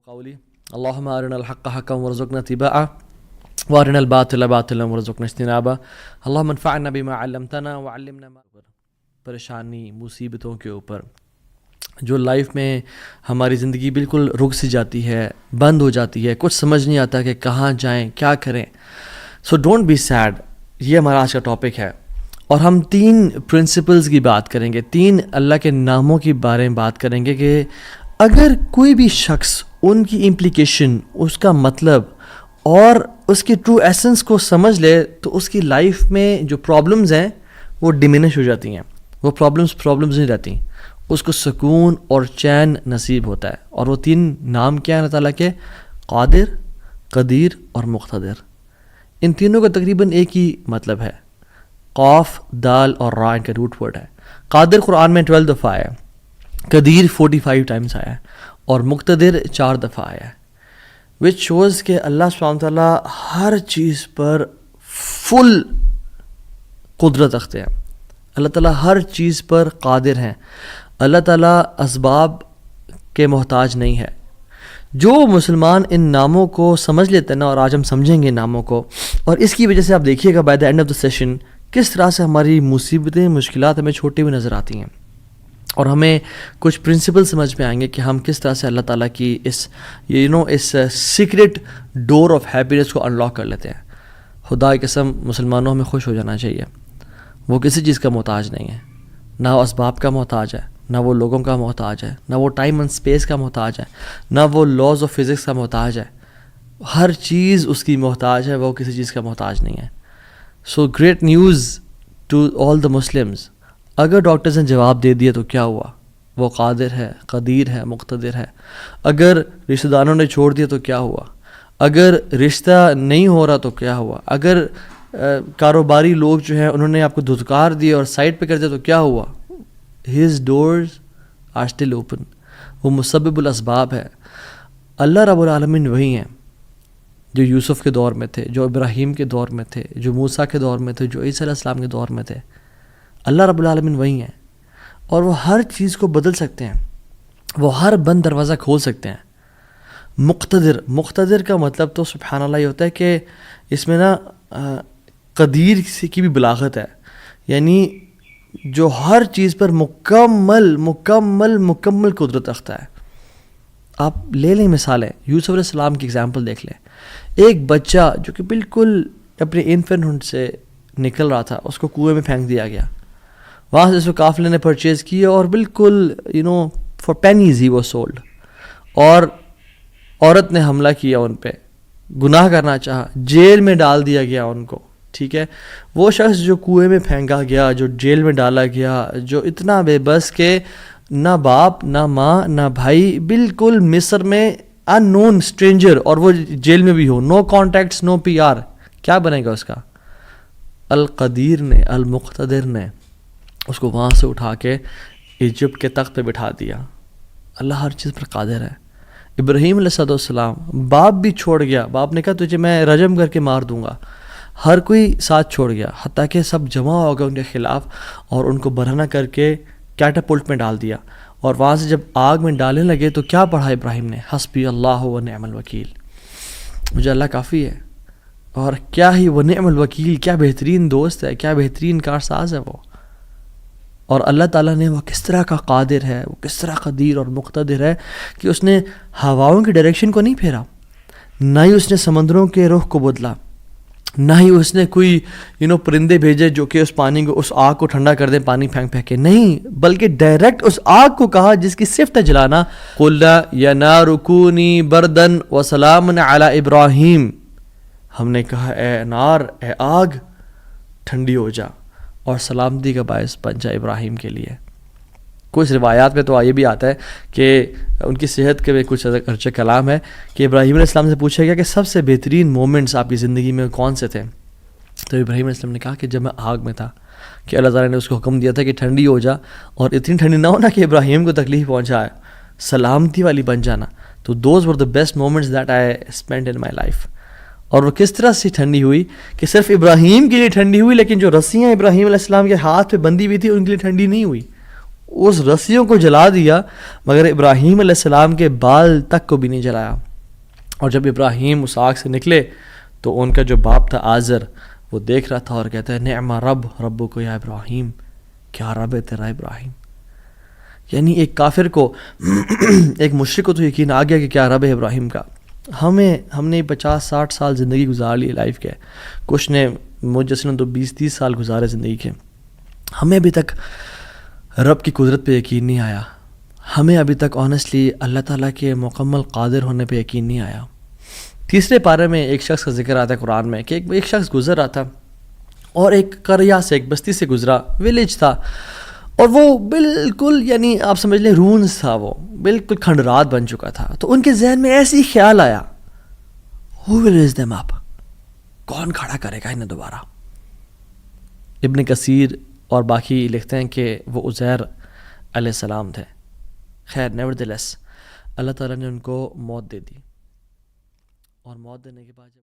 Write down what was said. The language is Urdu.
قولي اللهم أرنا الحق حقا وارزقنا اتباعه وأرنا الباطل باطلا وارزقنا اجتنابه اللهم انفعنا بما علمتنا وعلمنا ما پریشانی مصیبتوں کے اوپر جو لائف میں ہماری زندگی بالکل رک سی جاتی ہے، بند ہو جاتی ہے، کچھ سمجھ نہیں آتا کہ کہاں جائیں، کیا کریں. سو ڈونٹ بی سیڈ، یہ ہمارا آج کا ٹاپک ہے. اور ہم 3 پرنسپلز کی بات کریں گے، 3 اللہ کے ناموں کے بارے میں بات کریں گے کہ اگر کوئی بھی شخص ان کی امپلیکیشن، اس کا مطلب اور اس کی ٹرو ایسنس کو سمجھ لے تو اس کی لائف میں جو پرابلمز ہیں وہ ڈیمینش ہو جاتی ہیں. وہ پرابلمز نہیں رہتی، اس کو سکون اور چین نصیب ہوتا ہے. اور وہ 3 نام کیا ہیں اللہ تعالیٰ کے؟ قادر، قدیر اور مقتدر. ان تینوں کا تقریباً ایک ہی مطلب ہے. قاف، دال اور را ان کا روٹ ورڈ ہے. قادر قرآن میں 12 دفعہ آیا ہے، قدیر 45 ٹائمز آیا ہے اور مقتدر 4 دفعہ آیا ہے. وچ شوز کہ اللہ سبحانہ تعالیٰ ہر چیز پر فل قدرت رکھتے ہیں. اللہ تعالیٰ ہر چیز پر قادر ہیں. اللہ تعالیٰ اسباب کے محتاج نہیں ہے. جو مسلمان ان ناموں کو سمجھ لیتے ہیں نا، اور آج ہم سمجھیں گے ناموں کو، اور اس کی وجہ سے آپ دیکھیے گا by the end of the session کس طرح سے ہماری مصیبتیں، مشکلات ہمیں چھوٹی ہوئی نظر آتی ہیں، اور ہمیں کچھ پرنسپل سمجھ میں آئیں گے کہ ہم کس طرح سے اللہ تعالیٰ کی اس سیکرٹ ڈور آف ہیپینس کو انلاک کر لیتے ہیں. خدا کی قسم مسلمانوں ہمیں خوش ہو جانا چاہیے. وہ کسی چیز کا محتاج نہیں ہے، نہ وہ اسباب کا محتاج ہے، نہ وہ لوگوں کا محتاج ہے، نہ وہ ٹائم اینڈ اسپیس کا محتاج ہے، نہ وہ لاز آف فزکس کا محتاج ہے. ہر چیز اس کی محتاج ہے، وہ کسی چیز کا محتاج نہیں ہے. So great news to all the Muslims. اگر ڈاکٹرز نے جواب دے دیا تو کیا ہوا؟ وہ قادر ہے، قدیر ہے، مقتدر ہے. اگر رشتہ داروں نے چھوڑ دیا تو کیا ہوا؟ اگر رشتہ نہیں ہو رہا تو کیا ہوا؟ اگر کاروباری لوگ جو ہیں انہوں نے آپ کو دھتکار دیا اور سائڈ پہ کر دیا تو کیا ہوا؟ His doors are still open. وہ مسبب الاسباب ہے. اللہ رب العالمین وہی ہیں جو یوسف کے دور میں تھے، جو ابراہیم کے دور میں تھے، جو موسیٰ کے دور میں تھے، جو عیسیٰ علیہ السلام کے دور میں تھے. اللہ رب العالمین وہی ہیں، اور وہ ہر چیز کو بدل سکتے ہیں، وہ ہر بند دروازہ کھول سکتے ہیں. مقتدر کا مطلب تو سبحان اللہ یہ ہوتا ہے کہ اس میں نا قدیر کی بھی بلاغت ہے، یعنی جو ہر چیز پر مکمل قدرت رکھتا ہے. آپ لے لیں مثالیں، یوسف علیہ السلام کی اگزامپل دیکھ لیں. ایک بچہ جو کہ بالکل اپنے انفینٹہڈ سے نکل رہا تھا، اس کو کنویں میں پھینک دیا گیا. وہاں سے اس کو قافلے نے پرچیز کیا اور بالکل for pennies he was sold. اور عورت نے حملہ کیا ان پہ، گناہ کرنا چاہا، جیل میں ڈال دیا گیا ان کو. ٹھیک ہے، وہ شخص جو کنویں میں پھینکا گیا، جو جیل میں ڈالا گیا، جو اتنا بے بس کہ نہ باپ نہ ماں نہ بھائی، بالکل مصر میں ان نون اسٹرینجر، اور وہ جیل میں بھی ہو، نو کانٹیکٹس، نو پی آر، کیا بنے گا اس کا؟ القدیر نے، المقتدر نے اس کو وہاں سے اٹھا کے ایجپٹ کے تخت پہ بٹھا دیا. اللہ ہر چیز پر قادر ہے. ابراہیم علیہ السلام، باپ بھی چھوڑ گیا، باپ نے کہا تجھے میں رجم کر کے مار دوں گا. ہر کوئی ساتھ چھوڑ گیا، حتیٰ کہ سب جمع ہو گئے ان کے خلاف، اور ان کو برہنہ کر کے کیٹاپلٹ میں ڈال دیا. اور وہاں سے جب آگ میں ڈالنے لگے تو کیا پڑھا ابراہیم نے؟ حسبی اللہ و نعم الوکیل، مجھے اللہ کافی ہے. اور کیا ہی وہ نعم الوکیل، کیا بہترین دوست ہے، کیا بہترین کارساز ہے وہ. اور اللہ تعالیٰ نے وہ کس طرح کا قادر ہے، وہ کس طرح قدیر اور مقتدر ہے کہ اس نے ہواؤں کی ڈائریکشن کو نہیں پھیرا، نہ ہی اس نے سمندروں کے رخ کو بدلا، نہ ہی اس نے کوئی پرندے بھیجے جو کہ اس پانی کو، اس آگ کو ٹھنڈا کر دیں پانی پھینک کے. نہیں، بلکہ ڈائریکٹ اس آگ کو کہا جس کی صفت ہے جلانا، قُلْنَا يَا نَارُ كُونِي بَرْدًا وَسَلَامًا عَلَىٰ إِبْرَاهِيمَ. ہم نے کہا اے نار، اے آگ، ٹھنڈی ہو جا اور سلامتی کا باعث بن جا ابراہیم کے لیے. کچھ روایات میں تو یہ بھی آتا ہے کہ ان کی صحت کے بھی کچھ ارچہ کلام ہے کہ ابراہیم علیہ السلام سے پوچھا گیا کہ سب سے بہترین مومنٹس آپ کی زندگی میں کون سے تھے؟ تو ابراہیم علیہ السلام نے کہا کہ جب میں آگ میں تھا، کہ اللہ تعالیٰ نے اس کو حکم دیا تھا کہ ٹھنڈی ہو جا، اور اتنی ٹھنڈی نہ ہونا کہ ابراہیم کو تکلیف پہنچائے، سلامتی والی بن جانا. تو those were the best moments that I spend in my life. اور وہ کس طرح سے ٹھنڈی ہوئی کہ صرف ابراہیم کے لیے ٹھنڈی ہوئی، لیکن جو رسیاں ابراہیم علیہ السلام کے ہاتھ پہ بندھی ہوئی تھی ان کے لیے ٹھنڈی نہیں ہوئی. اس رسیوں کو جلا دیا مگر ابراہیم علیہ السلام کے بال تک کو بھی نہیں جلایا. اور جب ابراہیم اس آگ سے نکلے تو ان کا جو باپ تھا آزر وہ دیکھ رہا تھا اور کہتا ہے نعم رب کو یا ابراہیم, کیا رب ہے تیرا ابراہیم. یعنی ایک کافر کو ایک مشرک کو تو یقین آ گیا کہ کیا رب ہے ابراہیم کا. ہم نے 50-60 سال زندگی گزار لی لائف کے, کچھ نے مجھ جیسے نے تو 20-30 سال گزارے زندگی کے. ہمیں ابھی تک رب کی قدرت پہ یقین نہیں آیا, ہمیں ابھی تک آنیسٹلی اللہ تعالیٰ کے مکمل قادر ہونے پہ یقین نہیں آیا. تیسرے پارے میں ایک شخص کا ذکر آتا ہے قرآن میں کہ ایک شخص گزر رہا تھا اور ایک قریہ سے, ایک بستی سے گزرا, ویلیج تھا, اور وہ بالکل یعنی آپ سمجھ لیں رونز تھا, وہ بالکل کھنڈرات بن چکا تھا. تو ان کے ذہن میں ایسی خیال آیا, who will raise them up, کون کھڑا کرے گا انہیں دوبارہ. ابن کثیر اور باقی لکھتے ہیں کہ وہ عزیر علیہ السلام تھے. خیر نیورتھلیس اللہ تعالیٰ نے ان کو موت دے دی, اور موت دینے کے بعد